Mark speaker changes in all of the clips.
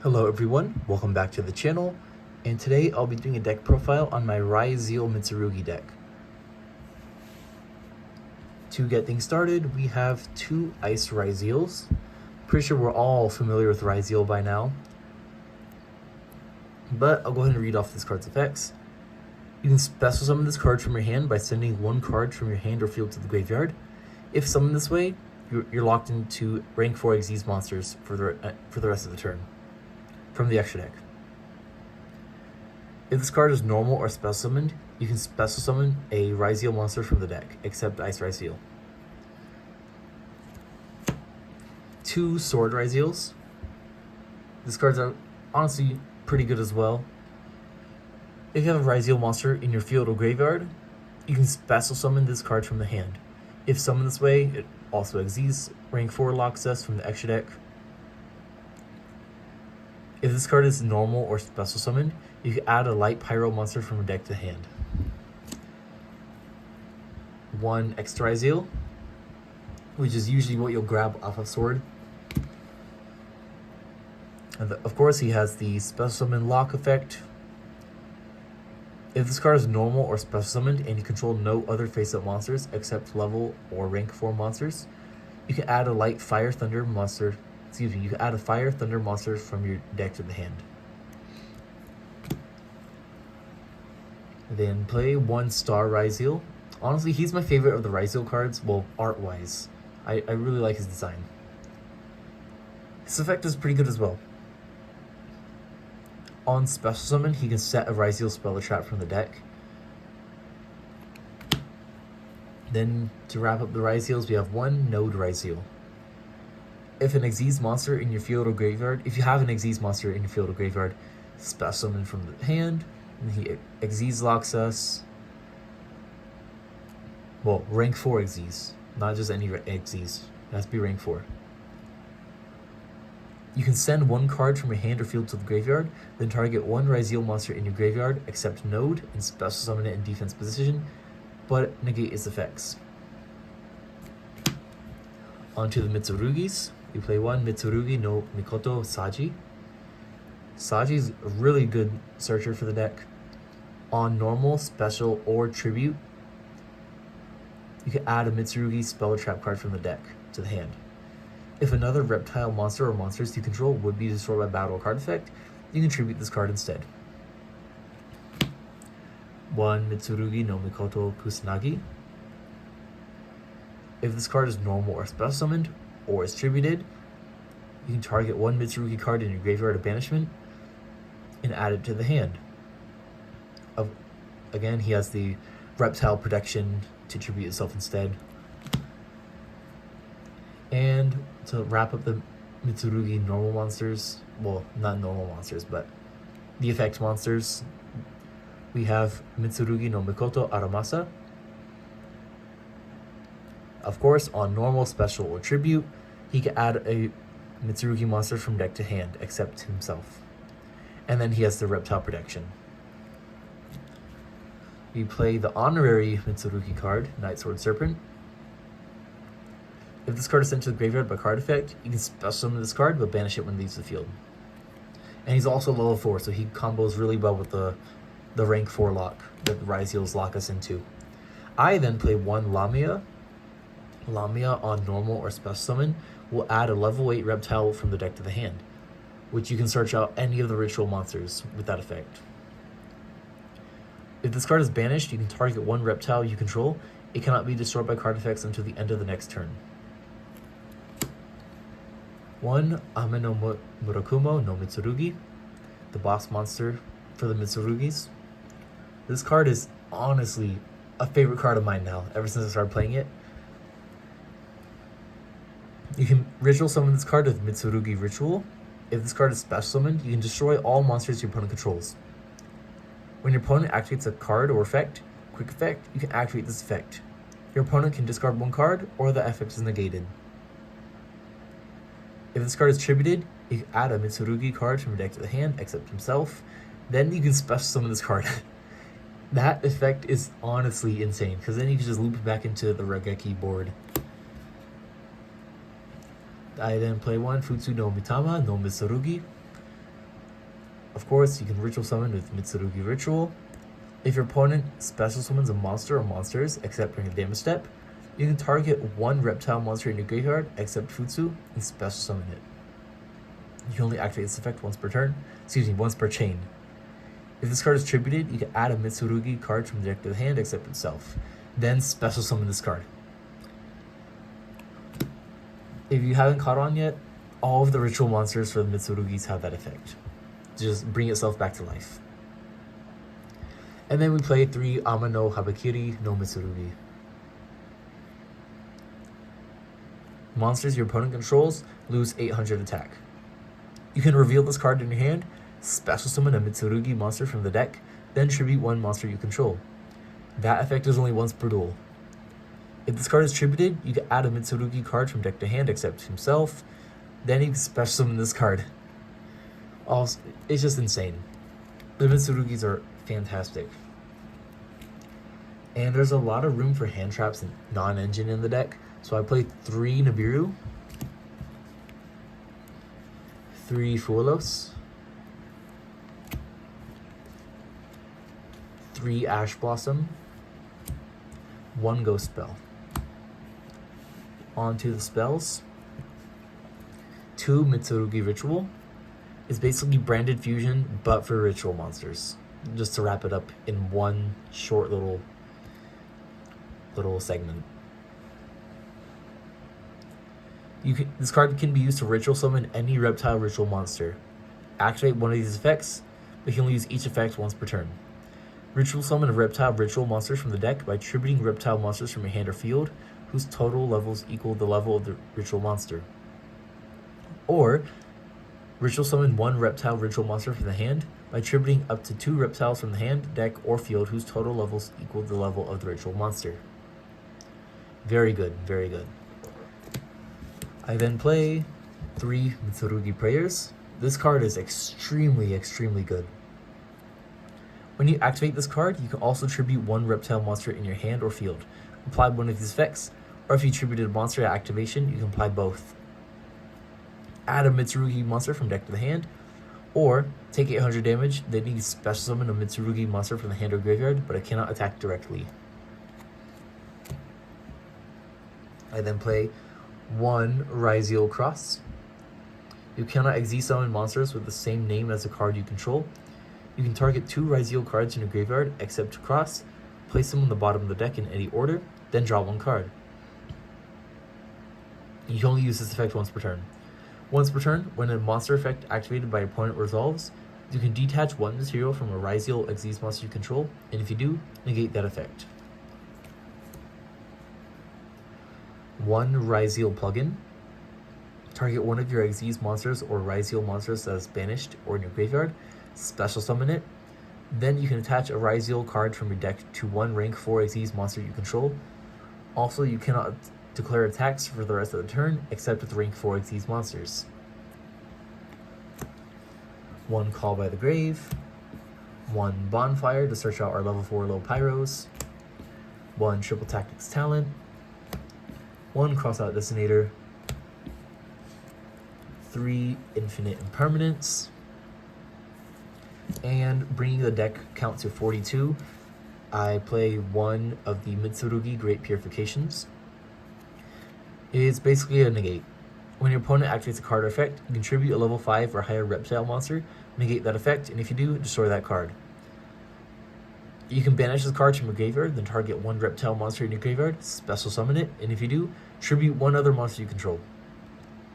Speaker 1: Hello everyone, welcome back to the channel, and today I'll be doing a deck profile on my Ryzeal Mitsurugi deck. To get things started, we have two Ice Ryzeals. Pretty sure we're all familiar with Ryzeal by now, but I'll go ahead and read off this card's effects. You can special summon this card from your hand by sending one card from your hand or field to the graveyard. If summoned this way, you're locked into rank 4 Xyz monsters for the rest of the turn from the extra deck. If this card is normal or special summoned, you can special summon a Ryzeal monster from the deck, except Ice Ryzeal. Two Sword Ryzeals. This card's are honestly pretty good as well. If you have a Ryzeal monster in your field or graveyard, you can special summon this card from the hand. If summoned this way, it also exists. Rank 4 locks us from the extra deck. If this card is normal or special summoned, you can add a light pyro monster from a deck to hand. One extra Ryzeal, which is usually what you'll grab off of Sword. And of course, he has the special summon lock effect. If this card is normal or special summoned and you control no other face-up monsters except level or rank 4 monsters, you can add a light fire thunder monster. Excuse me, you can add a fire thunder monster from your deck to the hand. Then play one Star Ryzeal. Honestly, he's my favorite of the Ryzeal cards, well, art-wise. I really like his design. His effect is pretty good as well. On special summon, he can set a Ryzeal spell or trap from the deck. Then, to wrap up the Ryzeals, we have one Node Ryzeal. If an Xyz monster in your field or graveyard, if you have an Xyz monster in your field or graveyard, special summon from the hand, and he Xyz locks us. Well, rank 4 Xyz, not just any Xyz. It has to be rank 4. You can send one card from your hand or field to the graveyard, then target one Ryzeal monster in your graveyard, except Node, and special summon it in defense position, but negate its effects. Onto the Mitsurugis. We play one Mitsurugi no Mikoto Saji. Saji's a really good searcher for the deck. On normal, special, or tribute, you can add a Mitsurugi spell or trap card from the deck to the hand. If another reptile monster or monsters you control would be destroyed by battle or card effect, you can tribute this card instead. One Mitsurugi no Mikoto Kusanagi. If this card is normal or special summoned, or is tributed, you can target one Mitsurugi card in your graveyard of banishment and add it to the hand. Again, he has the reptile protection to tribute itself instead. And to wrap up the Mitsurugi normal monsters, well, not normal monsters, but the effect monsters, we have Mitsurugi no Mikoto Aramasa. Of course, on normal, special, or tribute, he can add a Mitsurugi monster from deck to hand, except himself. And then he has the reptile protection. We play the honorary Mitsurugi card, Night Sword Serpent. If this card is sent to the graveyard by card effect, you can special summon this card, but banish it when it leaves the field. And he's also level 4, so he combos really well with the rank 4 lock that the Ryzeals lock us into. I then play one Lamia. Lamia on normal or special summon will add a level 8 reptile from the deck to the hand, which you can search out any of the ritual monsters with that effect. If this card is banished, you can target one reptile you control. It cannot be destroyed by card effects until the end of the next turn. One Ame no Murakumo no Mitsurugi, the boss monster for the Mitsurugis. This card is honestly a favorite card of mine now, ever since I started playing it. You can ritual summon this card with Mitsurugi Ritual. If this card is special summoned, you can destroy all monsters your opponent controls. When your opponent activates a card or effect, quick effect, you can activate this effect. Your opponent can discard one card, or the effect is negated. If this card is tributed, you can add a Mitsurugi card from your deck to the hand, except himself. Then you can special summon this card. That effect is honestly insane, because then you can just loop it back into the Regeki board. I then play one Futsu no Mitama no Mitsurugi. Of course, you can ritual summon with Mitsurugi Ritual. If your opponent special summons a monster or monsters, except during a damage step, you can target one reptile monster in your graveyard, except Futsu, and special summon it. You can only activate this effect once per turn, once per chain. If this card is tributed, you can add a Mitsurugi card from the deck to the hand, except itself. Then special summon this card. If you haven't caught on yet, all of the ritual monsters for the Mitsurugis have that effect. Just bring itself back to life. And then we play 3 Ama no Habakiri no Mitsurugi. Monsters your opponent controls lose 800 attack. You can reveal this card in your hand, special summon a Mitsurugi monster from the deck, then tribute one monster you control. That effect is only once per duel. If this card is tributed, you can add a Mitsurugi card from deck to hand except himself, then you can special summon this card. Also, it's just insane. The Mitsurugis are fantastic. And there's a lot of room for hand traps and non-engine in the deck. So I played 3 Nibiru, 3 Fuelos, 3 Ash Blossom, 1 Ghost Spell. On to the spells. 2 Mitsurugi Ritual. It's basically branded fusion, but for ritual monsters. Just to wrap it up in one short little segment. This card can be used to ritual summon any reptile ritual monster. Activate one of these effects, but you can only use each effect once per turn. Ritual summon a reptile ritual monsters from the deck by tributing reptile monsters from your hand or field, whose total levels equal the level of the ritual monster. Or, ritual summon 1 reptile ritual monster from the hand by tributing up to 2 reptiles from the hand, deck, or field whose total levels equal the level of the ritual monster. Very good, very good. I then play 3 Mitsurugi Prayers. This card is extremely, extremely good. When you activate this card, you can also tribute 1 reptile monster in your hand or field. Apply one of these effects, or if you tributed a monster at activation, you can apply both. Add a Mitsurugi monster from deck to the hand, or take 800 damage, then you can special summon a Mitsurugi monster from the hand or graveyard, but it cannot attack directly. I then play 1 Ryzeal Cross. You cannot exile summon monsters with the same name as the card you control. You can target 2 Ryzeal cards in your graveyard, except Cross, place them on the bottom of the deck in any order, then draw 1 card. You can only use this effect once per turn. Once per turn, when a monster effect activated by your opponent resolves, you can detach 1 material from a Ryzeal Xyz monster you control, and if you do, negate that effect. 1 Ryzeal Plugin. Target one of your Xyz monsters or Ryzeal monsters that is banished or in your graveyard, special summon it. Then you can attach a Ryzeal card from your deck to 1 rank 4 Xyz monster you control. Also, you cannot declare attacks for the rest of the turn, except with rank 4 Xyz monsters. 1 Call by the Grave. 1 Bonfire to search out our level 4 low Pyros. 1 Triple Tactics Talent. 1 Crossout Detonator. 3 Infinite Impermanence. And bringing the deck count to 42, I play 1 of the Mitsurugi Great Purifications. It's basically a negate. When your opponent activates a card or effect, you contribute a level 5 or higher reptile monster, negate that effect, and if you do, destroy that card. You can banish this card from your graveyard, then target 1 reptile monster in your graveyard, special summon it, and if you do, tribute 1 other monster you control.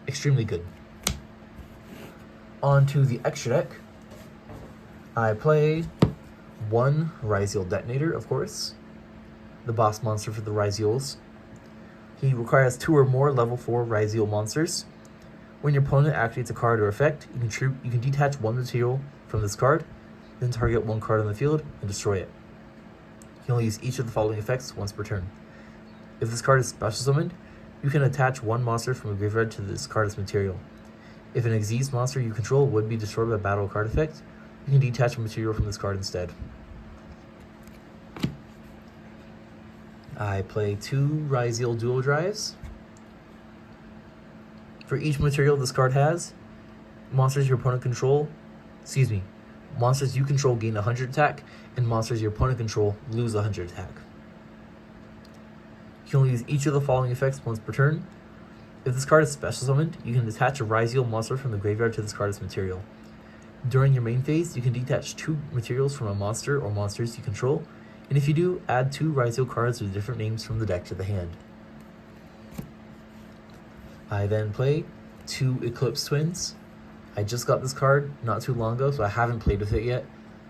Speaker 1: Extremely good. On to the extra deck. I play 1 Ryzeal Detonator, of course, the boss monster for the Ryzeals. He requires 2 or more level 4 Ryzeal monsters. When your opponent activates a card or effect, you can detach 1 material from this card, then target 1 card on the field and destroy it. You can only use each of the following effects once per turn. If this card is special summoned, you can attach 1 monster from a graveyard to this card as material. If an Xyz monster you control would be destroyed by battle card effect, you can detach a material from this card instead. I play 2 Ryzeal Dual Drives. For each material this card has, monsters your opponent control, Monsters you control gain 100 attack, and monsters your opponent control lose 100 attack. You can only use each of the following effects once per turn. If this card is special summoned, you can attach a Ryzeal monster from the graveyard to this card as material. During your main phase, you can detach 2 materials from a monster or monsters you control, and if you do, add 2 Ryzeal cards with different names from the deck to the hand. I then play 2 Eclipse Twins. I just got this card not too long ago, so I haven't played with it yet.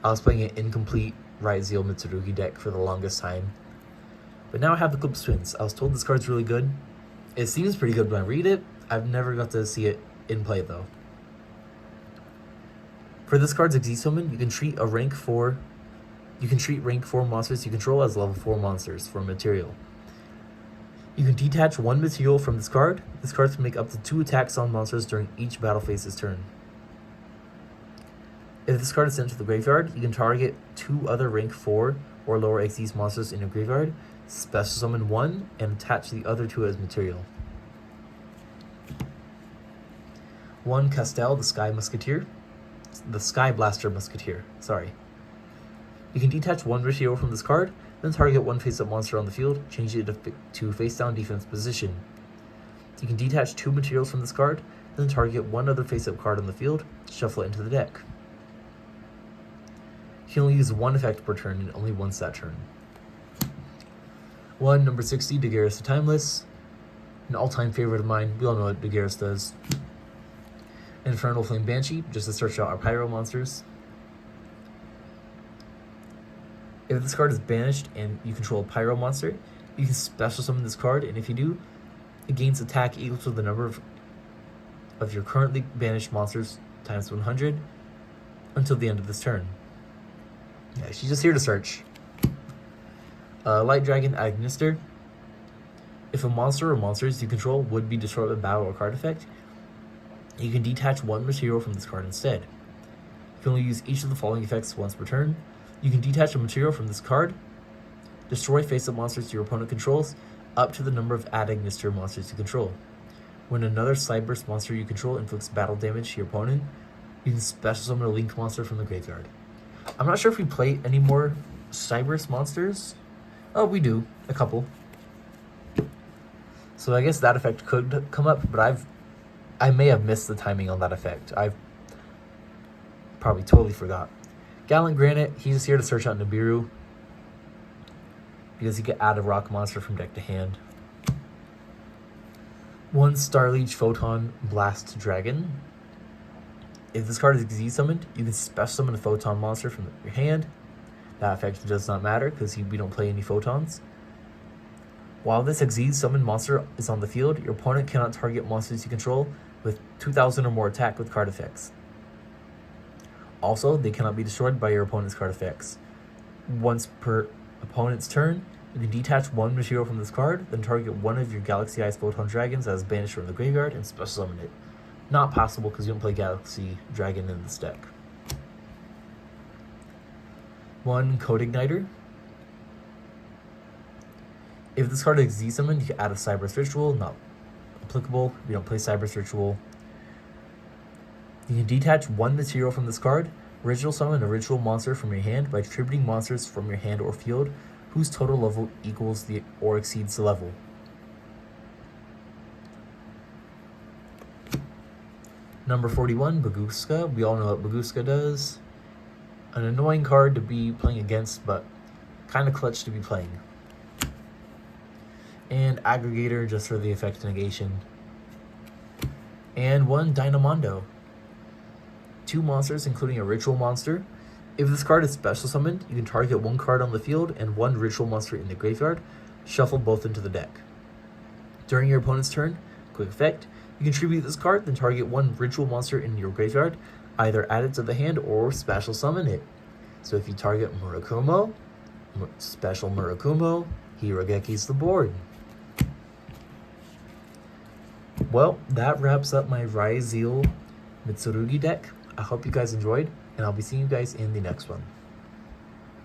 Speaker 1: I was playing an incomplete Ryzeal Mitsurugi deck for the longest time. But now I have the Eclipse Twins. I was told this card's really good. It seems pretty good when I read it. I've never got to see it in play though. For this card's Exceed Summon, you can treat rank 4 monsters you control as level 4 monsters for material. You can detach 1 material from this card. This card can make up to 2 attacks on monsters during each battle phase's turn. If this card is sent to the graveyard, you can target 2 other rank 4 or lower Xyz monsters in your graveyard, special summon 1, and attach the other 2 as material. 1 Castel, the Sky Blaster Musketeer. Sorry. You can detach 1 material from this card, then target 1 face-up monster on the field, change it to face-down defense position. You can detach 2 materials from this card, then target 1 other face-up card on the field, shuffle it into the deck. You can only use 1 effect per turn and only once that turn. 1, number 60, Daguerreus the Timeless. An all-time favorite of mine. We all know what Daguerreus does. Infernal Flame Banshee, just to search out our Pyro monsters. If this card is banished and you control a Pyro monster, you can special summon this card, and if you do, it gains attack equal to the number of your currently banished monsters times 100 until the end of this turn. Yeah, she's just here to search. Light Dragon Agnister. If a monster or monsters you control would be destroyed by battle or card effect, you can detach 1 material from this card instead. You can only use each of the following effects once per turn. You can detach a material from this card, destroy face-up monsters your opponent controls, up to the number of Agnister monsters you control. When another Cyburst monster you control inflicts battle damage to your opponent, you can special summon a Link monster from the graveyard. I'm not sure if we play any more Cyburst monsters. Oh, we do. A couple. So I guess that effect could come up, but I may have missed the timing on that effect. I've probably totally forgot. Gallant Granite, he's just here to search out Nibiru, because he can add a rock monster from deck to hand. 1 Starliege Photon Blast Dragon. If this card is Exceed summoned, you can special summon a Photon monster from your hand. That effect does not matter because we don't play any Photons. While this Exceed summoned monster is on the field, your opponent cannot target monsters you control with 2,000 or more attack with card effects. Also, they cannot be destroyed by your opponent's card effects. Once per opponent's turn, you can detach 1 material from this card, then target 1 of your Galaxy Eyes Photon Dragons that is banished from the graveyard and special summon it. Not possible because you don't play Galaxy Dragon in this deck. 1 Code Igniter. If this card is Z summoned, you can add a Cyber's Ritual. Not applicable. We don't play Cyber's Ritual. You can detach 1 material from this card, ritual summon a ritual monster from your hand by tributing monsters from your hand or field whose total level equals or exceeds the level. Number 41, Baguska. We all know what Baguska does. An annoying card to be playing against, but kind of clutch to be playing. And Aggregator, just for the effect negation. And 1 Dynamondo. 2 monsters, including a ritual monster. If this card is special summoned, you can target 1 card on the field and 1 ritual monster in the graveyard. Shuffle both into the deck. During your opponent's turn, quick effect, you can tribute this card, then target 1 ritual monster in your graveyard, either add it to the hand or special summon it. So if you target Murakumo, special Murakumo, Hirogekis the board. Well, that wraps up my Ryzeal Mitsurugi deck. I hope you guys enjoyed, and I'll be seeing you guys in the next one.